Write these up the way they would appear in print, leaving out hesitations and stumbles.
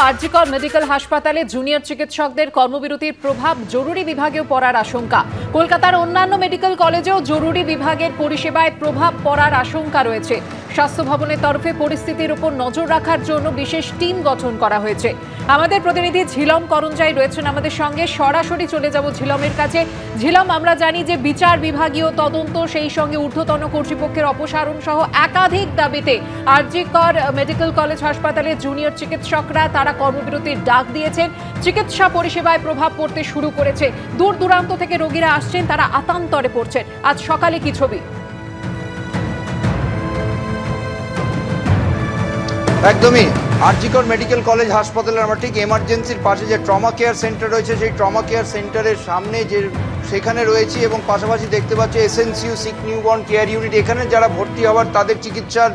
RG Kar medical হাসপাতালে junior চিকিৎসকদের কর্মবিরতির প্রভাব জরুরি বিভাগেও পড়ার আশঙ্কা। কলকাতার অন্যান্য মেডিকেল কলেজেও জরুরি বিভাগের পরিষেবায় প্রভাব পড়ার আশঙ্কা রয়েছে। স্বাস্থ্য ভবনের তরফে পরিস্থিতির উপর নজর রাখার জন্য বিশেষ টিম গঠন করা হয়েছে। আমাদের প্রতিনিধি ঝিলম করঞ্জাই রয়েছেন আমাদের সঙ্গে, সরাসরি চলে যাব ঝিলমের কাছে। ঝিলম, আমরা জানি যে বিচার বিভাগীয় তদন্ত, সেই সঙ্গে ঊর্ধ্বতন কর্তৃপক্ষের অপসারণ সহ একাধিক দাবিতে আরজিকর মেডিকেল কলেজ হাসপাতালে জুনিয়র চিকিৎসকরা তারা কর্মবিরতির ডাক দিয়েছেন। চিকিৎসা পরিষেবায় প্রভাব পড়তে শুরু করেছে। দূর দূরান্ত থেকে রোগীরা আসছেন, তারা আতান্তরে পড়ছেন। আজ সকালে কি ছবি? একদমই আরজিকর মেডিকেল কলেজ হাসপাতালের আমরা ঠিক এমার্জেন্সির পাশে যে ট্রমা কেয়ার সেন্টার রয়েছে, সেই ট্রমা কেয়ার সেন্টারের সামনে যে সেখানে রয়েছি এবং পাশাপাশি দেখতে পাচ্ছি SNCU sick newborn care unit. এখানে যারা ভর্তি হওয়ার তাদের চিকিৎসার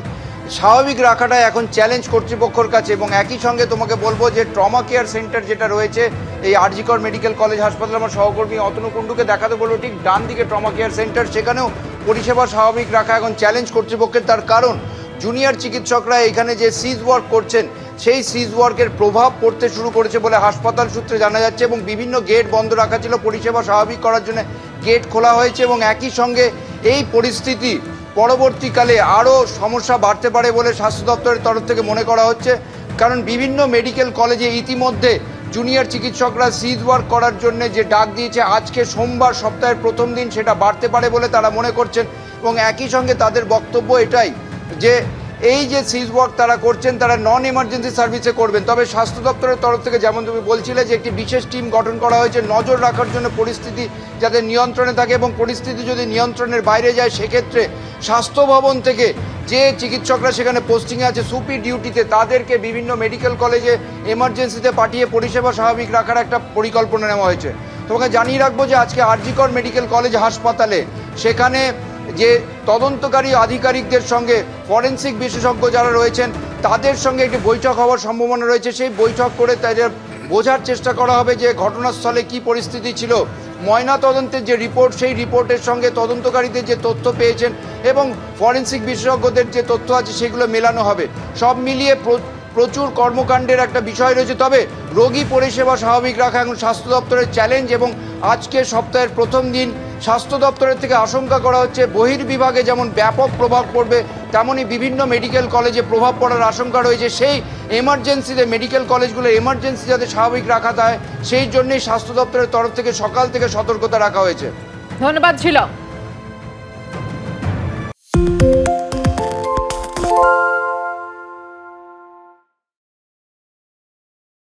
স্বাভাবিক রাখাটা এখন চ্যালেঞ্জ কর্তৃপক্ষের কাছে। এবং একই সঙ্গে তোমাকে বলবো যে ট্রমা কেয়ার সেন্টার যেটা রয়েছে এই আরজিকর মেডিকেল কলেজ হাসপাতালে, আমার সহকর্মী অতনু কুণ্ডুকে দেখাতে বলবো ঠিক ডান দিকে ট্রমা কেয়ার সেন্টার, সেখানেও পরিষেবা স্বাভাবিক রাখা এখন চ্যালেঞ্জ কর্তৃপক্ষের। তার কারণ জুনিয়র চিকিৎসকরা এখানে যে সিজ ওয়ার্ক করছেন সেই সিজ ওয়ার্কের প্রভাব পড়তে শুরু করেছে বলে হাসপাতাল সূত্রে জানা যাচ্ছে। এবং বিভিন্ন গেট বন্ধ রাখা ছিল, পরিষেবা স্বাভাবিক করার জন্য গেট খোলা হয়েছে। এবং একই সঙ্গে এই পরিস্থিতি পরবর্তীকালে আরও সমস্যা বাড়তে পারে বলে স্বাস্থ্য দপ্তরের তরফ থেকে মনে করা হচ্ছে। কারণ বিভিন্ন মেডিকেল কলেজে ইতিমধ্যে জুনিয়র চিকিৎসকরা সিজ ওয়ার্ক করার জন্য যে ডাক দিয়েছে আজকে সোমবার সপ্তাহের প্রথম দিন, সেটা বাড়তে পারে বলে তারা মনে করছেন। এবং একই সঙ্গে তাদের বক্তব্য এটাই যে এই যে সিজ ওয়ার্ক তারা করছেন তারা নন এমার্জেন্সি সার্ভিসে করবেন। তবে স্বাস্থ্য দপ্তরের তরফ থেকে যেমন তুমি বলছিলে যে একটি বিশেষ টিম গঠন করা হয়েছে নজর রাখার জন্য, পরিস্থিতি যাতে নিয়ন্ত্রণে থাকে এবং পরিস্থিতি যদি নিয়ন্ত্রণের বাইরে যায় সেক্ষেত্রে স্বাস্থ্য ভবন থেকে যে চিকিৎসকরা সেখানে পোস্টিংয়ে আছে সুপি ডিউটিতে, তাদেরকে বিভিন্ন মেডিকেল কলেজে এমার্জেন্সিতে পাঠিয়ে পরিষেবা স্বাভাবিক রাখার একটা পরিকল্পনা নেওয়া হয়েছে। তোমাকে জানিয়ে রাখবো যে আজকে আরজিকর মেডিকেল কলেজ হাসপাতালে সেখানে যে তদন্তকারী আধিকারিকদের সঙ্গে ফরেন্সিক বিশেষজ্ঞ যারা রয়েছেন তাদের সঙ্গে একটি বৈঠক হওয়ার সম্ভাবনা রয়েছে। সেই বৈঠক করে তাদের বোঝার চেষ্টা করা হবে যে ঘটনাস্থলে কি পরিস্থিতি ছিল, ময়না তদন্তের যে রিপোর্ট সেই রিপোর্টের সঙ্গে তদন্তকারীদের যে তথ্য পেয়েছেন এবং ফরেন্সিক বিশেষজ্ঞদের যে তথ্য আছে সেগুলো মেলানো হবে। সব মিলিয়ে প্রচুর কর্মকাণ্ডের একটা বিষয় রয়েছে। তবে রোগী পরিষেবা স্বাভাবিক রাখা এখন স্বাস্থ্য দপ্তরের চ্যালেঞ্জ। এবং আজকে সপ্তাহের প্রথম দিন স্বাস্থ্য দপ্তরের থেকে আশঙ্কা করা হচ্ছে বহির্বিভাগে যেমন ব্যাপক প্রভাব পড়বে তেমনই বিভিন্ন মেডিকেল কলেজে প্রভাব পড়ার আশঙ্কা রয়েছে। সেই এমার্জেন্সিতে মেডিকেল কলেজগুলোর এমার্জেন্সি যাতে স্বাভাবিক রাখা যায় সেই জন্যই স্বাস্থ্য দপ্তরের তরফ থেকে সকাল থেকে সতর্কতা রাখা হয়েছে। ধন্যবাদ ছিল।